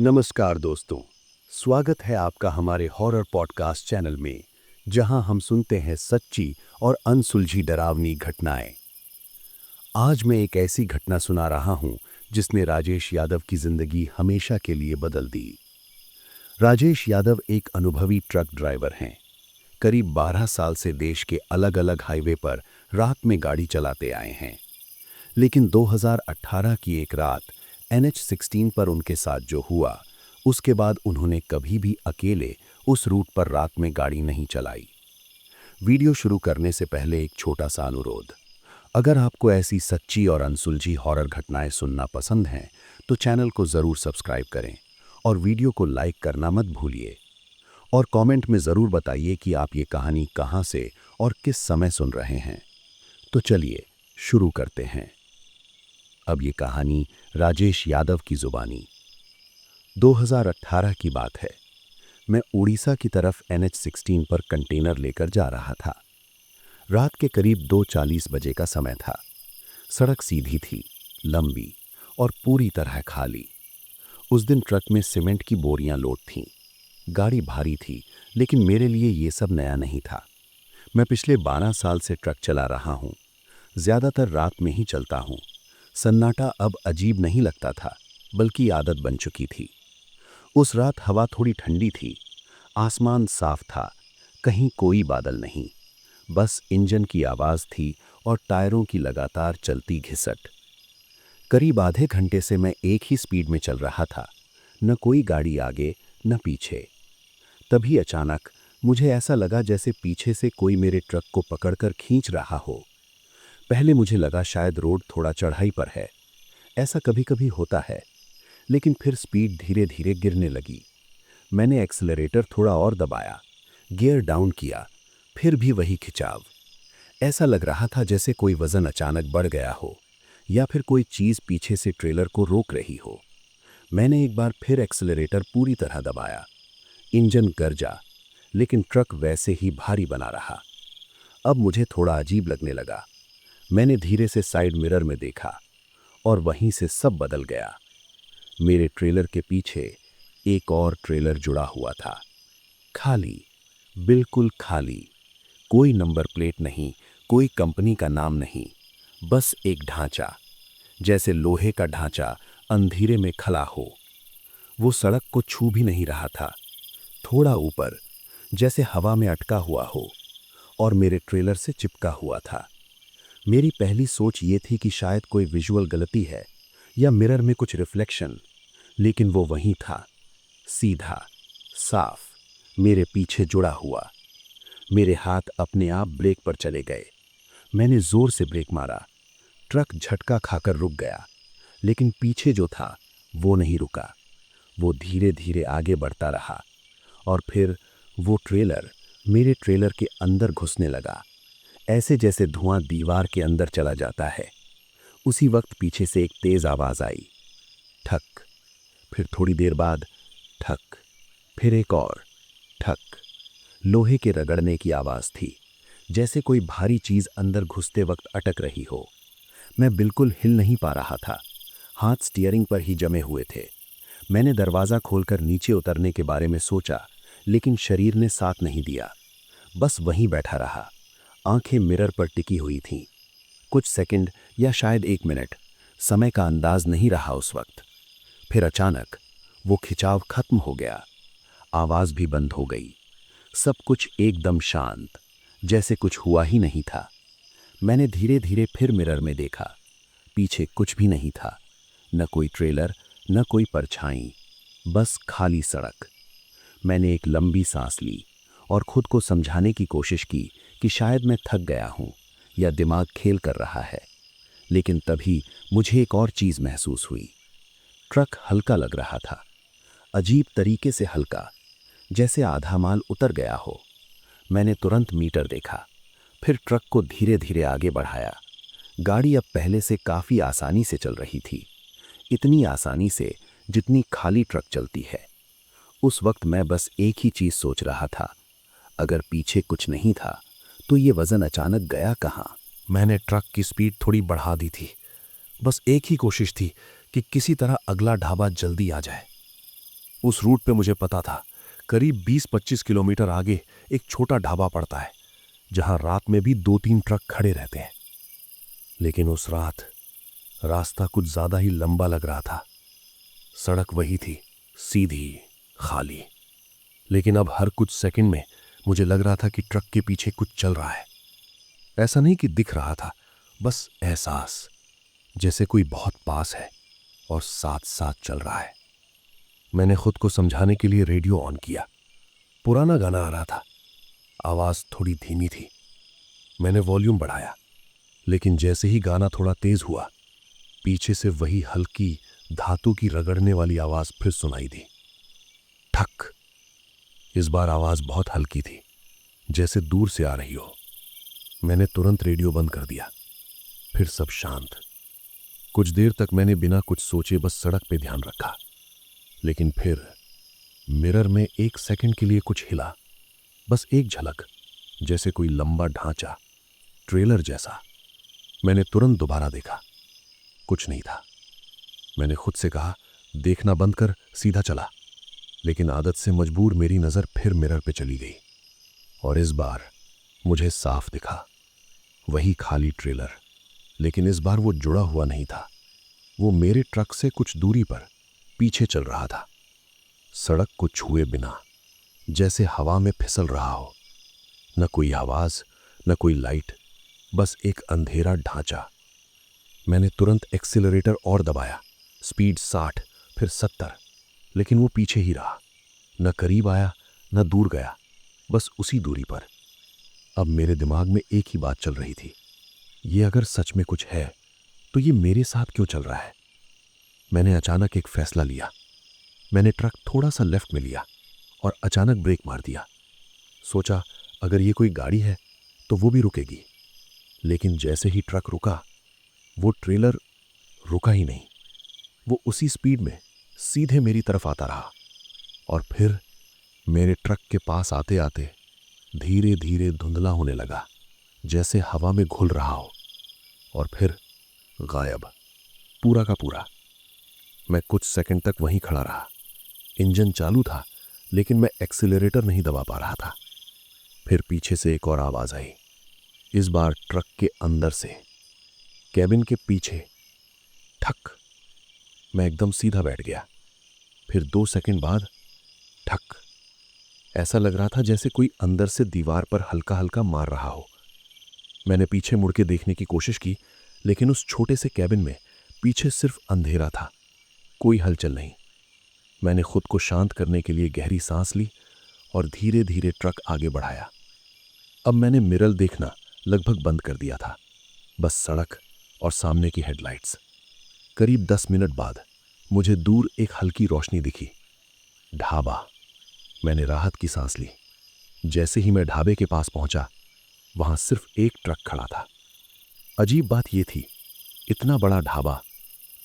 नमस्कार दोस्तों, स्वागत है आपका हमारे हॉरर पॉडकास्ट चैनल में, जहां हम सुनते हैं सच्ची और अनसुलझी डरावनी घटनाएं। आज मैं एक ऐसी घटना सुना रहा हूं जिसने राजेश यादव की जिंदगी हमेशा के लिए बदल दी। राजेश यादव एक अनुभवी ट्रक ड्राइवर हैं। करीब 12 साल से देश के अलग-अलग हाईवे पर रात में गाड़ी चलाते आए हैं। लेकिन 2018 की एक रात NH16 पर उनके साथ जो हुआ, उसके बाद उन्होंने कभी भी अकेले उस रूट पर रात में गाड़ी नहीं चलाई। वीडियो शुरू करने से पहले एक छोटा सा अनुरोध। अगर आपको ऐसी सच्ची और अनसुलझी हॉरर घटनाएं सुनना पसंद हैं, तो चैनल को ज़रूर सब्सक्राइब करें और वीडियो को लाइक करना मत भूलिए। और कमेंट में ज़रूर बताइए कि आप ये कहानी कहाँ से और किस समय सुन रहे हैं। तो चलिए शुरू करते हैं। अब ये कहानी राजेश यादव की जुबानी। 2018 की बात है। मैं उड़ीसा की तरफ NH16 पर कंटेनर लेकर जा रहा था। रात के करीब 2:40 बजे का समय था। सड़क सीधी थी, लंबी और पूरी तरह खाली। उस दिन ट्रक में सीमेंट की बोरियां लोड थीं। गाड़ी भारी थी, लेकिन मेरे लिए ये सब नया नहीं था। मैं पिछले 12 साल से ट्रक चला रहा हूँ। ज़्यादातर रात में ही चलता हूँ। सन्नाटा अब अजीब नहीं लगता था, बल्कि आदत बन चुकी थी। उस रात हवा थोड़ी ठंडी थी, आसमान साफ था, कहीं कोई बादल नहीं, बस इंजन की आवाज़ थी और टायरों की लगातार चलती घिसट। करीब आधे घंटे से मैं एक ही स्पीड में चल रहा था, न कोई गाड़ी आगे न पीछे। तभी अचानक मुझे ऐसा लगा जैसे पीछे से कोई मेरे ट्रक को पकड़कर खींच रहा हो। पहले मुझे लगा शायद रोड थोड़ा चढ़ाई पर है, ऐसा कभी कभी होता है। लेकिन फिर स्पीड धीरे धीरे गिरने लगी। मैंने एक्सेलरेटर थोड़ा और दबाया, गियर डाउन किया, फिर भी वही खिंचाव। ऐसा लग रहा था जैसे कोई वजन अचानक बढ़ गया हो, या फिर कोई चीज़ पीछे से ट्रेलर को रोक रही हो। मैंने एक बार फिर एक्सेलरेटर पूरी तरह दबाया। इंजन गरजा, लेकिन ट्रक वैसे ही भारी बना रहा। अब मुझे थोड़ा अजीब लगने लगा। मैंने धीरे से साइड मिरर में देखा और वहीं से सब बदल गया। मेरे ट्रेलर के पीछे एक और ट्रेलर जुड़ा हुआ था। खाली, बिल्कुल खाली। कोई नंबर प्लेट नहीं, कोई कंपनी का नाम नहीं, बस एक ढांचा, जैसे लोहे का ढांचा अंधेरे में खड़ा हो। वो सड़क को छू भी नहीं रहा था, थोड़ा ऊपर, जैसे हवा में अटका हुआ हो, और मेरे ट्रेलर से चिपका हुआ था। मेरी पहली सोच ये थी कि शायद कोई विजुअल गलती है या मिरर में कुछ रिफ्लेक्शन, लेकिन वो वहीं था, सीधा, साफ, मेरे पीछे जुड़ा हुआ। मेरे हाथ अपने आप ब्रेक पर चले गए। मैंने जोर से ब्रेक मारा। ट्रक झटका खाकर रुक गया, लेकिन पीछे जो था वो नहीं रुका। वो धीरे धीरे आगे बढ़ता रहा, और फिर वो ट्रेलर मेरे ट्रेलर के अंदर घुसने लगा, ऐसे जैसे धुआं दीवार के अंदर चला जाता है। उसी वक्त पीछे से एक तेज आवाज आई, ठक। फिर थोड़ी देर बाद ठक, फिर एक और ठक। लोहे के रगड़ने की आवाज थी, जैसे कोई भारी चीज अंदर घुसते वक्त अटक रही हो। मैं बिल्कुल हिल नहीं पा रहा था, हाथ स्टीयरिंग पर ही जमे हुए थे। मैंने दरवाजा खोलकर नीचे उतरने के बारे में सोचा, लेकिन शरीर ने साथ नहीं दिया। बस वहीं बैठा रहा, आंखें मिरर पर टिकी हुई थीं। कुछ सेकंड या शायद 1 मिनट, समय का अंदाज नहीं रहा उस वक्त। फिर अचानक वो खिंचाव खत्म हो गया, आवाज भी बंद हो गई। सब कुछ एकदम शांत, जैसे कुछ हुआ ही नहीं था। मैंने धीरे धीरे फिर मिरर में देखा। पीछे कुछ भी नहीं था, न कोई ट्रेलर, न कोई परछाई, बस खाली सड़क। मैंने एक लंबी सांस ली और खुद को समझाने की कोशिश की कि शायद मैं थक गया हूं या दिमाग खेल कर रहा है। लेकिन तभी मुझे एक और चीज़ महसूस हुई। ट्रक हल्का लग रहा था, अजीब तरीके से हल्का, जैसे आधा माल उतर गया हो। मैंने तुरंत मीटर देखा, फिर ट्रक को धीरे धीरे आगे बढ़ाया। गाड़ी अब पहले से काफ़ी आसानी से चल रही थी, इतनी आसानी से जितनी खाली ट्रक चलती है। उस वक्त मैं बस एक ही चीज़ सोच रहा था, अगर पीछे कुछ नहीं था तो ये वज़न अचानक गया कहाँ। मैंने ट्रक की स्पीड थोड़ी बढ़ा दी थी। बस एक ही कोशिश थी कि किसी तरह अगला ढाबा जल्दी आ जाए। उस रूट पे मुझे पता था करीब 20-25 किलोमीटर आगे एक छोटा ढाबा पड़ता है जहां रात में भी 2-3 ट्रक खड़े रहते हैं। लेकिन उस रात रास्ता कुछ ज्यादा ही लंबा लग रहा था। सड़क वही थी, सीधी, खाली। लेकिन अब हर कुछ सेकंड में मुझे लग रहा था कि ट्रक के पीछे कुछ चल रहा है। ऐसा नहीं कि दिख रहा था, बस एहसास, जैसे कोई बहुत पास है और साथ साथ चल रहा है। मैंने खुद को समझाने के लिए रेडियो ऑन किया। पुराना गाना आ रहा था, आवाज थोड़ी धीमी थी। मैंने वॉल्यूम बढ़ाया, लेकिन जैसे ही गाना थोड़ा तेज हुआ, पीछे से वही हल्की धातु की रगड़ने वाली आवाज फिर सुनाई दी। ठक। इस बार आवाज बहुत हल्की थी, जैसे दूर से आ रही हो। मैंने तुरंत रेडियो बंद कर दिया। फिर सब शांत। कुछ देर तक मैंने बिना कुछ सोचे बस सड़क पे ध्यान रखा। लेकिन फिर मिरर में 1 सेकंड के लिए कुछ हिला, बस एक झलक, जैसे कोई लंबा ढांचा, ट्रेलर जैसा। मैंने तुरंत दोबारा देखा, कुछ नहीं था। मैंने खुद से कहा, देखना बंद कर, सीधा चला। लेकिन आदत से मजबूर मेरी नजर फिर मिरर पे चली गई, और इस बार मुझे साफ दिखा वही खाली ट्रेलर। लेकिन इस बार वो जुड़ा हुआ नहीं था, वो मेरे ट्रक से कुछ दूरी पर पीछे चल रहा था, सड़क को छुए बिना, जैसे हवा में फिसल रहा हो। न कोई आवाज, न कोई लाइट, बस एक अंधेरा ढांचा। मैंने तुरंत एक्सीलरेटर और दबाया, स्पीड 60, फिर 70, लेकिन वो पीछे ही रहा। न करीब आया, न दूर गया, बस उसी दूरी पर। अब मेरे दिमाग में एक ही बात चल रही थी, ये अगर सच में कुछ है तो ये मेरे साथ क्यों चल रहा है। मैंने अचानक एक फैसला लिया। मैंने ट्रक थोड़ा सा लेफ्ट में लिया और अचानक ब्रेक मार दिया। सोचा अगर ये कोई गाड़ी है तो वो भी रुकेगी। लेकिन जैसे ही ट्रक रुका, वो ट्रेलर रुका ही नहीं। वो उसी स्पीड में सीधे मेरी तरफ आता रहा, और फिर मेरे ट्रक के पास आते आते धीरे धीरे धुंधला होने लगा, जैसे हवा में घुल रहा हो, और फिर गायब, पूरा का पूरा। मैं कुछ सेकंड तक वहीं खड़ा रहा। इंजन चालू था, लेकिन मैं एक्सीलरेटर नहीं दबा पा रहा था। फिर पीछे से एक और आवाज आई, इस बार ट्रक के अंदर से, कैबिन के पीछे। ठक। मैं एकदम सीधा बैठ गया। फिर 2 सेकंड बाद ठक। ऐसा लग रहा था जैसे कोई अंदर से दीवार पर हल्का हल्का मार रहा हो। मैंने पीछे मुड़ के देखने की कोशिश की, लेकिन उस छोटे से कैबिन में पीछे सिर्फ अंधेरा था, कोई हलचल नहीं। मैंने खुद को शांत करने के लिए गहरी सांस ली और धीरे धीरे ट्रक आगे बढ़ाया। अब मैंने मिरर देखना लगभग बंद कर दिया था, बस सड़क और सामने की हेडलाइट्स। करीब 10 मिनट बाद मुझे दूर एक हल्की रोशनी दिखी, ढाबा। मैंने राहत की सांस ली। जैसे ही मैं ढाबे के पास पहुंचा, वहां सिर्फ एक ट्रक खड़ा था। अजीब बात यह थी, इतना बड़ा ढाबा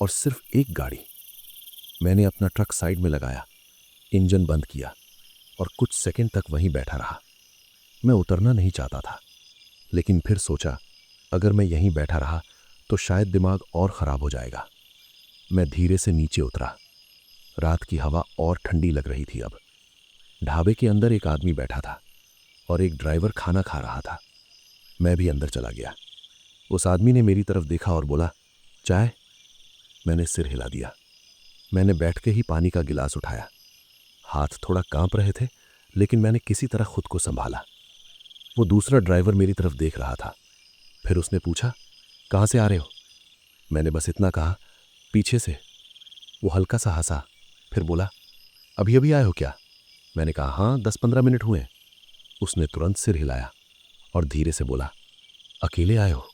और सिर्फ एक गाड़ी। मैंने अपना ट्रक साइड में लगाया, इंजन बंद किया और कुछ सेकंड तक वहीं बैठा रहा। मैं उतरना नहीं चाहता था, लेकिन फिर सोचा अगर मैं यहीं बैठा रहा तो शायद दिमाग और खराब हो जाएगा। मैं धीरे से नीचे उतरा। रात की हवा और ठंडी लग रही थी। अब ढाबे के अंदर एक आदमी बैठा था और एक ड्राइवर खाना खा रहा था। मैं भी अंदर चला गया। उस आदमी ने मेरी तरफ देखा और बोला, चाय? मैंने सिर हिला दिया। मैंने बैठ के ही पानी का गिलास उठाया। हाथ थोड़ा कांप रहे थे, लेकिन मैंने किसी तरह खुद को संभाला। वो दूसरा ड्राइवर मेरी तरफ देख रहा था। फिर उसने पूछा, कहाँ से आ रहे हो? मैंने बस इतना कहा, पीछे से। वो हल्का सा हंसा, फिर बोला, अभी अभी आए हो क्या? मैंने कहा, हाँ, 10-15 मिनट हुए। उसने तुरंत सिर हिलाया और धीरे से बोला, अकेले आए हो?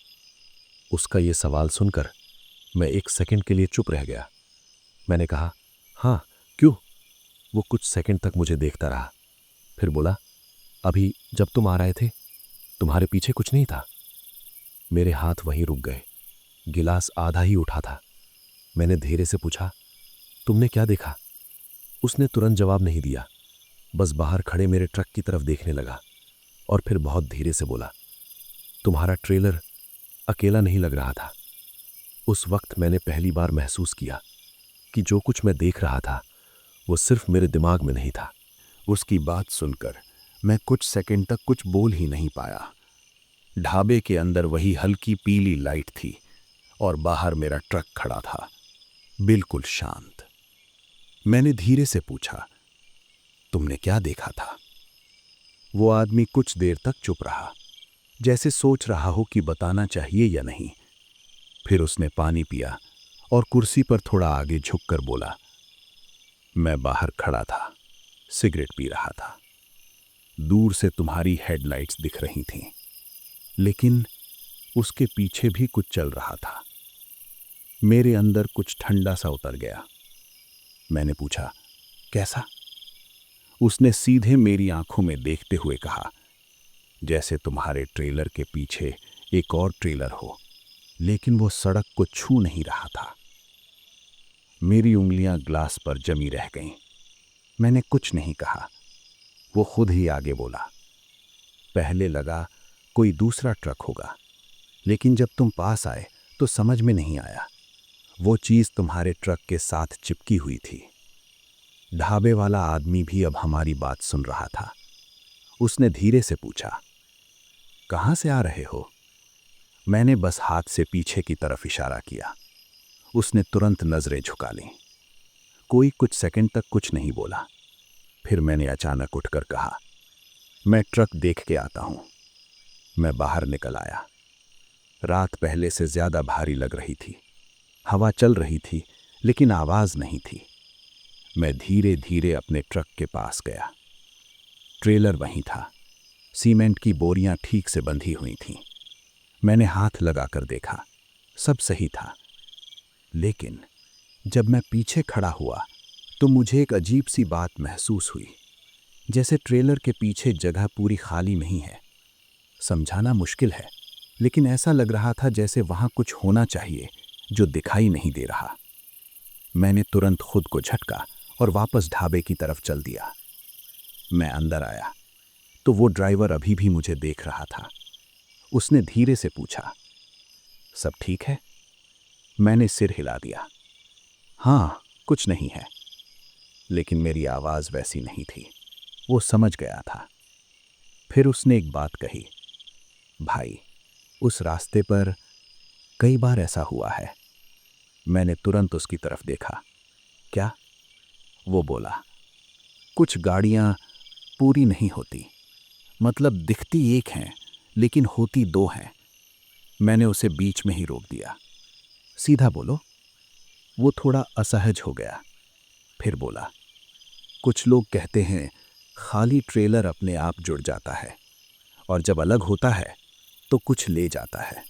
उसका ये सवाल सुनकर मैं 1 सेकंड के लिए चुप रह गया। मैंने कहा, हाँ, क्यों? वो कुछ सेकंड तक मुझे देखता रहा, फिर बोला, अभी जब तुम आ रहे थे तुम्हारे पीछे कुछ नहीं था? मेरे हाथ वहीं रुक गए। गिलास आधा ही उठा था। मैंने धीरे से पूछा, तुमने क्या देखा? उसने तुरंत जवाब नहीं दिया, बस बाहर खड़े मेरे ट्रक की तरफ देखने लगा और फिर बहुत धीरे से बोला, तुम्हारा ट्रेलर अकेला नहीं लग रहा था। उस वक्त मैंने पहली बार महसूस किया कि जो कुछ मैं देख रहा था वो सिर्फ मेरे दिमाग में नहीं था। उसकी बात सुनकर मैं कुछ सेकंड तक कुछ बोल ही नहीं पाया। ढाबे के अंदर वही हल्की पीली लाइट थी और बाहर मेरा ट्रक खड़ा था, बिल्कुल शांत। मैंने धीरे से पूछा, तुमने क्या देखा था? वो आदमी कुछ देर तक चुप रहा, जैसे सोच रहा हो कि बताना चाहिए या नहीं। फिर उसने पानी पिया और कुर्सी पर थोड़ा आगे झुककर बोला, मैं बाहर खड़ा था, सिगरेट पी रहा था। दूर से तुम्हारी हेडलाइट्स दिख रही थीं, लेकिन उसके पीछे भी कुछ चल रहा था। मेरे अंदर कुछ ठंडा सा उतर गया। मैंने पूछा, कैसा? उसने सीधे मेरी आंखों में देखते हुए कहा, जैसे तुम्हारे ट्रेलर के पीछे एक और ट्रेलर हो, लेकिन वो सड़क को छू नहीं रहा था। मेरी उंगलियां ग्लास पर जमी रह गईं। मैंने कुछ नहीं कहा। वो खुद ही आगे बोला, पहले लगा कोई दूसरा ट्रक होगा, लेकिन जब तुम पास आए तो समझ में नहीं आया। वो चीज तुम्हारे ट्रक के साथ चिपकी हुई थी। ढाबे वाला आदमी भी अब हमारी बात सुन रहा था। उसने धीरे से पूछा, कहां से आ रहे हो? मैंने बस हाथ से पीछे की तरफ इशारा किया। उसने तुरंत नजरें झुका लीं। कोई कुछ सेकंड तक कुछ नहीं बोला। फिर मैंने अचानक उठकर कहा, मैं ट्रक देख के आता हूं। मैं बाहर निकल आया। रात पहले से ज्यादा भारी लग रही थी। हवा चल रही थी, लेकिन आवाज नहीं थी। मैं धीरे धीरे अपने ट्रक के पास गया। ट्रेलर वहीं था। सीमेंट की बोरियां ठीक से बंधी हुई थीं। मैंने हाथ लगाकर देखा, सब सही था। लेकिन जब मैं पीछे खड़ा हुआ तो मुझे एक अजीब सी बात महसूस हुई, जैसे ट्रेलर के पीछे जगह पूरी खाली नहीं है। समझाना मुश्किल है, लेकिन ऐसा लग रहा था जैसे वहां कुछ होना चाहिए जो दिखाई नहीं दे रहा। मैंने तुरंत खुद को झटका और वापस ढाबे की तरफ चल दिया। मैं अंदर आया तो वो ड्राइवर अभी भी मुझे देख रहा था। उसने धीरे से पूछा, सब ठीक है? मैंने सिर हिला दिया। हाँ, कुछ नहीं है। लेकिन मेरी आवाज वैसी नहीं थी। वो समझ गया था। फिर उसने एक बात कही, भाई, उस रास्ते पर कई बार ऐसा हुआ है। मैंने तुरंत उसकी तरफ देखा। क्या? वो बोला, कुछ गाड़ियां पूरी नहीं होती, मतलब दिखती एक हैं लेकिन होती दो हैं। मैंने उसे बीच में ही रोक दिया। सीधा बोलो। वो थोड़ा असहज हो गया। फिर बोला, कुछ लोग कहते हैं खाली ट्रेलर अपने आप जुड़ जाता है और जब अलग होता है तो कुछ ले जाता है।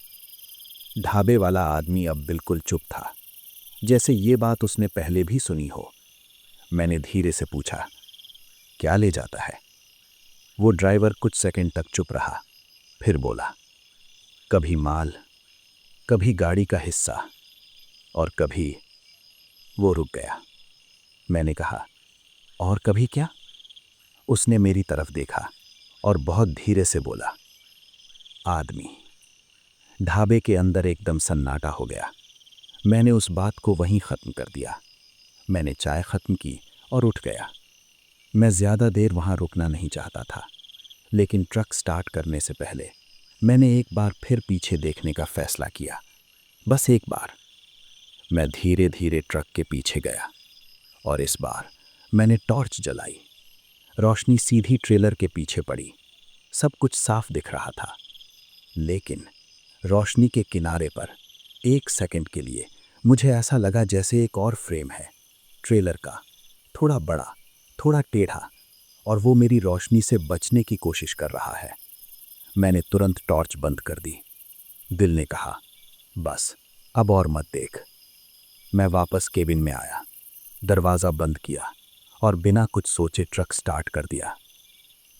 ढाबे वाला आदमी अब बिल्कुल चुप था, जैसे ये बात उसने पहले भी सुनी हो। मैंने धीरे से पूछा, क्या ले जाता है? वो ड्राइवर कुछ सेकंड तक चुप रहा, फिर बोला, कभी माल, कभी गाड़ी का हिस्सा, और कभी। वो रुक गया। मैंने कहा, और कभी क्या? उसने मेरी तरफ देखा और बहुत धीरे से बोला, आदमी। ढाबे के अंदर एकदम सन्नाटा हो गया। मैंने उस बात को वहीं खत्म कर दिया। मैंने चाय खत्म की और उठ गया। मैं ज्यादा देर वहां रुकना नहीं चाहता था, लेकिन ट्रक स्टार्ट करने से पहले मैंने एक बार फिर पीछे देखने का फैसला किया। बस एक बार। मैं धीरे धीरे ट्रक के पीछे गया और इस बार मैंने टॉर्च जलाई। रोशनी सीधी ट्रेलर के पीछे पड़ी। सब कुछ साफ दिख रहा था, लेकिन रोशनी के किनारे पर एक सेकंड के लिए मुझे ऐसा लगा जैसे एक और फ्रेम है ट्रेलर का, थोड़ा बड़ा, थोड़ा टेढ़ा, और वो मेरी रोशनी से बचने की कोशिश कर रहा है। मैंने तुरंत टॉर्च बंद कर दी। दिल ने कहा, बस अब और मत देख। मैं वापस केबिन में आया, दरवाज़ा बंद किया और बिना कुछ सोचे ट्रक स्टार्ट कर दिया।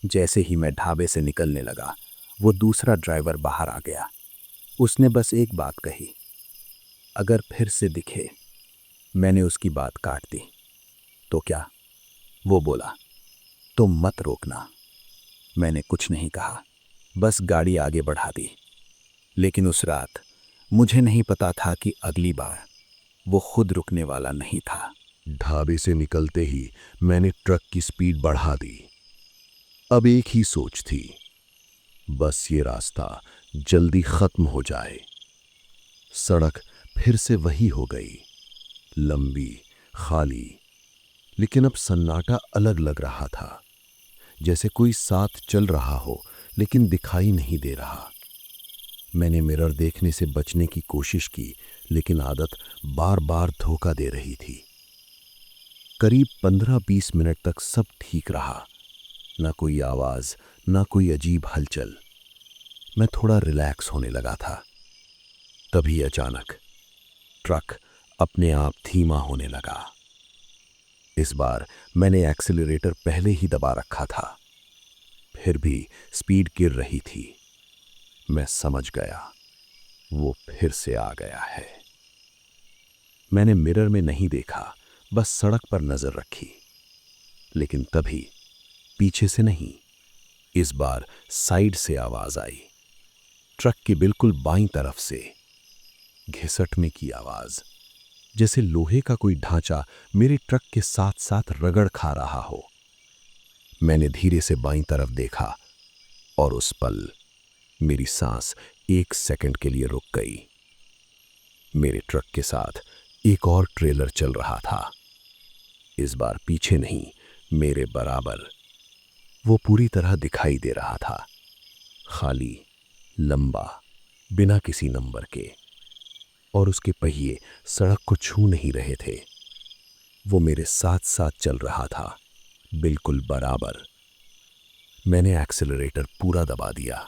जैसे ही मैं ढाबे से निकलने लगा, वो दूसरा ड्राइवर बाहर आ गया। उसने बस एक बात कही, अगर फिर से दिखे। मैंने उसकी बात काट दी। तो क्या? वो बोला, तुम मत रोकना। मैंने कुछ नहीं कहा, बस गाड़ी आगे बढ़ा दी। लेकिन उस रात मुझे नहीं पता था कि अगली बार वो खुद रुकने वाला नहीं था। ढाबे से निकलते ही मैंने ट्रक की स्पीड बढ़ा दी। अब एक ही सोच थी, बस ये रास्ता जल्दी खत्म हो जाए। सड़क फिर से वही हो गई, लंबी, खाली, लेकिन अब सन्नाटा अलग लग रहा था, जैसे कोई साथ चल रहा हो लेकिन दिखाई नहीं दे रहा। मैंने मिरर देखने से बचने की कोशिश की, लेकिन आदत बार बार धोखा दे रही थी। करीब 15-20 मिनट तक सब ठीक रहा, ना कोई आवाज, ना कोई अजीब हलचल। मैं थोड़ा रिलैक्स होने लगा था। तभी अचानक ट्रक अपने आप धीमा होने लगा। इस बार मैंने एक्सीलरेटर पहले ही दबा रखा था, फिर भी स्पीड गिर रही थी। मैं समझ गया, वो फिर से आ गया है। मैंने मिरर में नहीं देखा, बस सड़क पर नजर रखी। लेकिन तभी पीछे से नहीं, इस बार साइड से आवाज आई। ट्रक की बिल्कुल बाईं तरफ से घिसटने की आवाज, जैसे लोहे का कोई ढांचा मेरे ट्रक के साथ साथ रगड़ खा रहा हो। मैंने धीरे से बाईं तरफ देखा और उस पल मेरी सांस 1 सेकंड के लिए रुक गई। मेरे ट्रक के साथ एक और ट्रेलर चल रहा था, इस बार पीछे नहीं, मेरे बराबर। वो पूरी तरह दिखाई दे रहा था, खाली, लंबा, बिना किसी नंबर के, और उसके पहिए सड़क को छू नहीं रहे थे। वो मेरे साथ साथ चल रहा था, बिल्कुल बराबर। मैंने एक्सीलरेटर पूरा दबा दिया।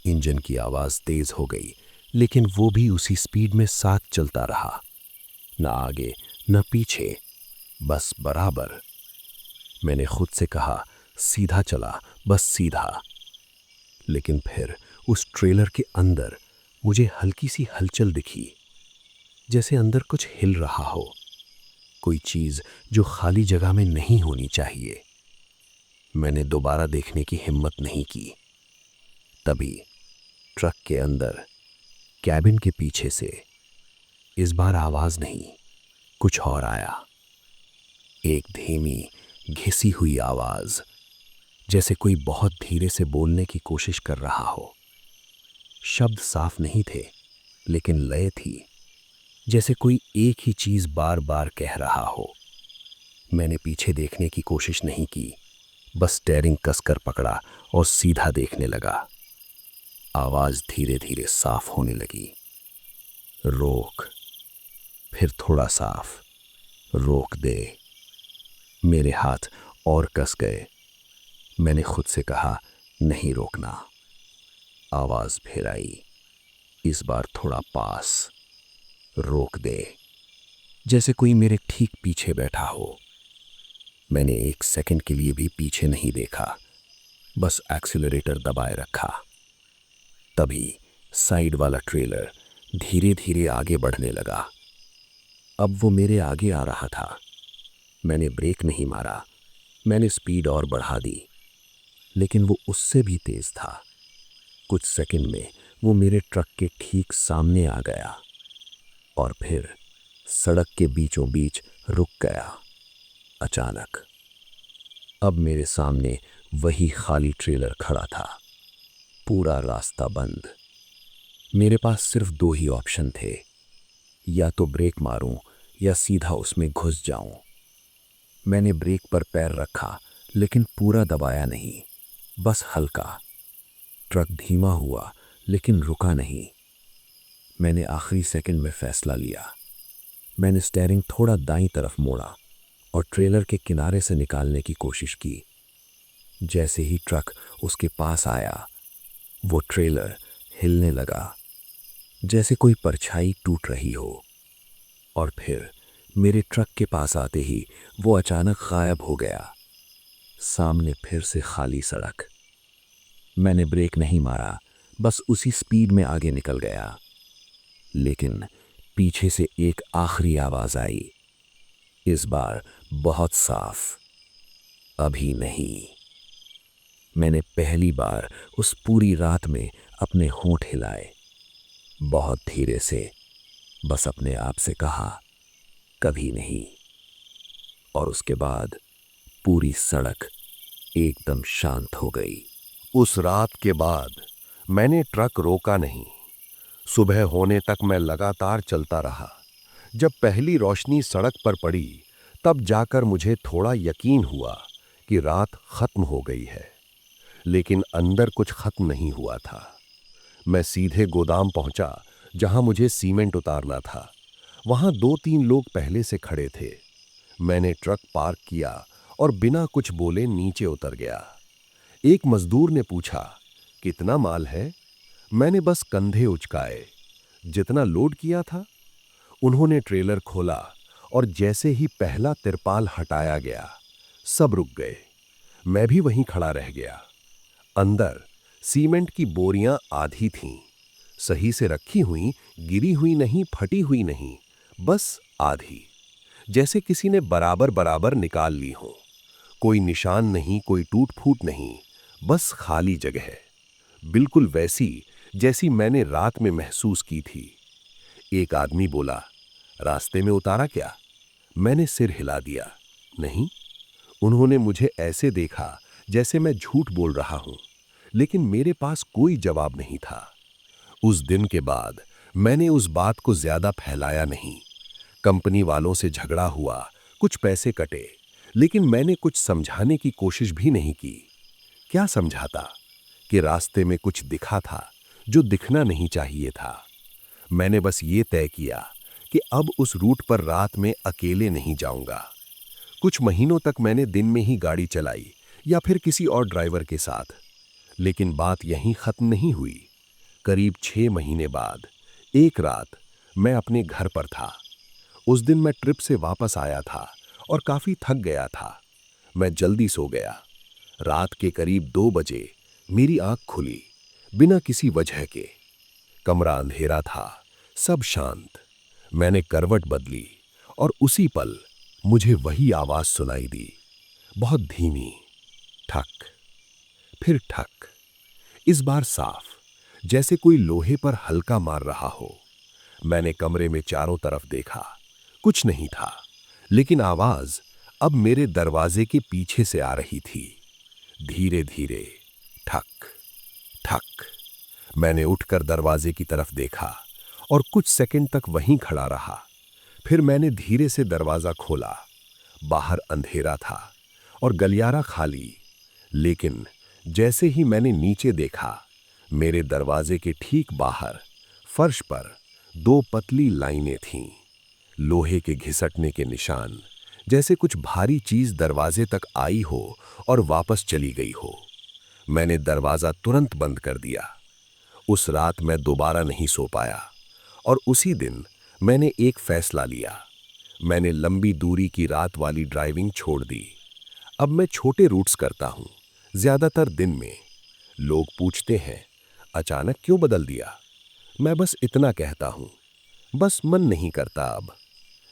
इंजन की आवाज तेज हो गई, लेकिन वो भी उसी स्पीड में साथ चलता रहा, न आगे न पीछे, बस बराबर। मैंने खुद से कहा, सीधा चला, बस सीधा। लेकिन फिर उस ट्रेलर के अंदर मुझे हल्की सी हलचल दिखी, जैसे अंदर कुछ हिल रहा हो, कोई चीज जो खाली जगह में नहीं होनी चाहिए। मैंने दोबारा देखने की हिम्मत नहीं की। तभी ट्रक के अंदर, कैबिन के पीछे से, इस बार आवाज नहीं, कुछ और आया। एक धीमी, घिसी हुई आवाज, जैसे कोई बहुत धीरे से बोलने की कोशिश कर रहा हो। शब्द साफ नहीं थे, लेकिन लय थी, जैसे कोई एक ही चीज बार बार कह रहा हो। मैंने पीछे देखने की कोशिश नहीं की, बस स्टीयरिंग कसकर पकड़ा और सीधा देखने लगा। आवाज धीरे धीरे साफ होने लगी। रोक। फिर थोड़ा साफ, रोक दे। मेरे हाथ और कस गए। मैंने खुद से कहा, नहीं रोकना। आवाज फिर आई, इस बार थोड़ा पास, रोक दे, जैसे कोई मेरे ठीक पीछे बैठा हो। मैंने 1 सेकंड के लिए भी पीछे नहीं देखा, बस एक्सीलरेटर दबाए रखा। तभी साइड वाला ट्रेलर धीरे धीरे आगे बढ़ने लगा। अब वो मेरे आगे आ रहा था। मैंने ब्रेक नहीं मारा, मैंने स्पीड और बढ़ा दी, लेकिन वो उससे भी तेज था। कुछ सेकंड में वो मेरे ट्रक के ठीक सामने आ गया और फिर सड़क के बीचों बीच रुक गया। अचानक अब मेरे सामने वही खाली ट्रेलर खड़ा था, पूरा रास्ता बंद। मेरे पास सिर्फ 2 ही ऑप्शन थे, या तो ब्रेक मारूं या सीधा उसमें घुस जाऊं। मैंने ब्रेक पर पैर रखा, लेकिन पूरा दबाया नहीं, बस हल्का। ट्रक धीमा हुआ, लेकिन रुका नहीं। मैंने आखिरी सेकंड में फैसला लिया। मैंने स्टीयरिंग थोड़ा दाईं तरफ मोड़ा और ट्रेलर के किनारे से निकालने की कोशिश की। जैसे ही ट्रक उसके पास आया, वो ट्रेलर हिलने लगा, जैसे कोई परछाई टूट रही हो। और फिर मेरे ट्रक के पास आते ही वो अचानक गायब हो गया। सामने फिर से खाली सड़क। मैंने ब्रेक नहीं मारा, बस उसी स्पीड में आगे निकल गया। लेकिन पीछे से एक आखिरी आवाज आई, इस बार बहुत साफ, अभी नहीं। मैंने पहली बार उस पूरी रात में अपने होंठ हिलाए, बहुत धीरे से, बस अपने आप से कहा, कभी नहीं। और उसके बाद पूरी सड़क एकदम शांत हो गई। उस रात के बाद मैंने ट्रक रोका नहीं। सुबह होने तक मैं लगातार चलता रहा। जब पहली रोशनी सड़क पर पड़ी तब जाकर मुझे थोड़ा यकीन हुआ कि रात खत्म हो गई है। लेकिन अंदर कुछ खत्म नहीं हुआ था। मैं सीधे गोदाम पहुंचा जहां मुझे सीमेंट उतारना था। वहां 2-3 लोग पहले से खड़े थे। मैंने ट्रक पार्क किया और बिना कुछ बोले नीचे उतर गया। एक मजदूर ने पूछा, कितना माल है? मैंने बस कंधे उचकाए। जितना लोड किया था। उन्होंने ट्रेलर खोला और जैसे ही पहला तिरपाल हटाया गया सब रुक गए। मैं भी वहीं खड़ा रह गया। अंदर सीमेंट की बोरियां आधी थीं, सही से रखी हुई, गिरी हुई नहीं, फटी हुई नहीं, बस आधी, जैसे किसी ने बराबर बराबर निकाल ली हो। कोई निशान नहीं, कोई टूट फूट नहीं, बस खाली जगह, बिल्कुल वैसी जैसी मैंने रात में महसूस की थी। एक आदमी बोला, रास्ते में उतारा क्या? मैंने सिर हिला दिया, नहीं। उन्होंने मुझे ऐसे देखा जैसे मैं झूठ बोल रहा हूं, लेकिन मेरे पास कोई जवाब नहीं था। उस दिन के बाद मैंने उस बात को ज्यादा फैलाया नहीं। कंपनी वालों से झगड़ा हुआ, कुछ पैसे कटे, लेकिन मैंने कुछ समझाने की कोशिश भी नहीं की। क्या समझाता कि रास्ते में कुछ दिखा था जो दिखना नहीं चाहिए था। मैंने बस ये तय किया कि अब उस रूट पर रात में अकेले नहीं जाऊंगा। कुछ महीनों तक मैंने दिन में ही गाड़ी चलाई या फिर किसी और ड्राइवर के साथ। लेकिन बात यहीं खत्म नहीं हुई। करीब 6 महीने बाद एक रात मैं अपने घर पर था। उस दिन मैं ट्रिप से वापस आया था और काफी थक गया था। मैं जल्दी सो गया। रात के करीब 2 बजे मेरी आंख खुली, बिना किसी वजह के। कमरा अंधेरा था, सब शांत। मैंने करवट बदली और उसी पल मुझे वही आवाज सुनाई दी, बहुत धीमी, ठक, फिर ठक। इस बार साफ, जैसे कोई लोहे पर हल्का मार रहा हो। मैंने कमरे में चारों तरफ देखा, कुछ नहीं था, लेकिन आवाज अब मेरे दरवाजे के पीछे से आ रही थी। धीरे धीरे, ठक ठक। मैंने उठकर दरवाजे की तरफ देखा और कुछ सेकंड तक वहीं खड़ा रहा। फिर मैंने धीरे से दरवाजा खोला। बाहर अंधेरा था और गलियारा खाली। लेकिन जैसे ही मैंने नीचे देखा, मेरे दरवाजे के ठीक बाहर फर्श पर 2 पतली लाइनें थीं, लोहे के घिसटने के निशान, जैसे कुछ भारी चीज दरवाजे तक आई हो और वापस चली गई हो। मैंने दरवाजा तुरंत बंद कर दिया। उस रात मैं दोबारा नहीं सो पाया और उसी दिन मैंने एक फैसला लिया। मैंने लंबी दूरी की रात वाली ड्राइविंग छोड़ दी। अब मैं छोटे रूट्स करता हूं, ज्यादातर दिन में। लोग पूछते हैं, अचानक क्यों बदल दिया? मैं बस इतना कहता हूं, बस मन नहीं करता अब।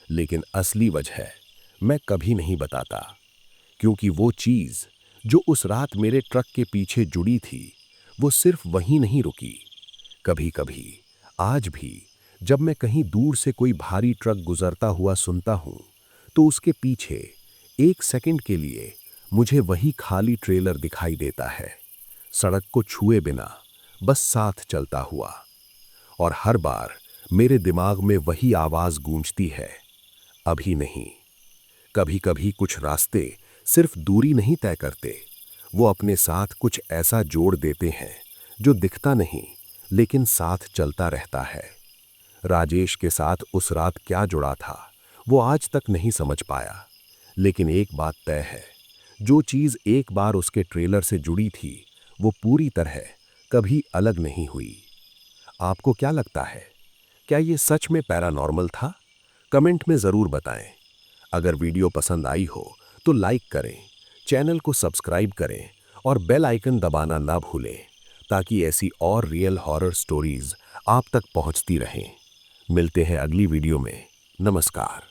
लेकिन असली वजह मैं कभी नहीं बताता, क्योंकि वो चीज जो उस रात मेरे ट्रक के पीछे जुड़ी थी, वो सिर्फ वहीं नहीं रुकी। कभी कभी, आज भी, जब मैं कहीं दूर से कोई भारी ट्रक गुजरता हुआ सुनता हूं, तो उसके पीछे 1 सेकंड के लिए मुझे वही खाली ट्रेलर दिखाई देता है, सड़क को छुए बिना, बस साथ चलता हुआ। और हर बार मेरे दिमाग में वही आवाज गूंजती है, अभी नहीं। कभी कभी कुछ रास्ते सिर्फ दूरी नहीं तय करते, वो अपने साथ कुछ ऐसा जोड़ देते हैं जो दिखता नहीं, लेकिन साथ चलता रहता है। राजेश के साथ उस रात क्या जुड़ा था, वो आज तक नहीं समझ पाया। लेकिन एक बात तय है, जो चीज एक बार उसके ट्रेलर से जुड़ी थी, वो पूरी तरह कभी अलग नहीं हुई। आपको क्या लगता है, क्या ये सच में पैरानॉर्मल था? कमेंट में जरूर बताएं। अगर वीडियो पसंद आई हो तो लाइक करें, चैनल को सब्सक्राइब करें और बेल आइकन दबाना ना भूलें, ताकि ऐसी और रियल हॉरर स्टोरीज आप तक पहुंचती रहें। मिलते हैं अगली वीडियो में। नमस्कार।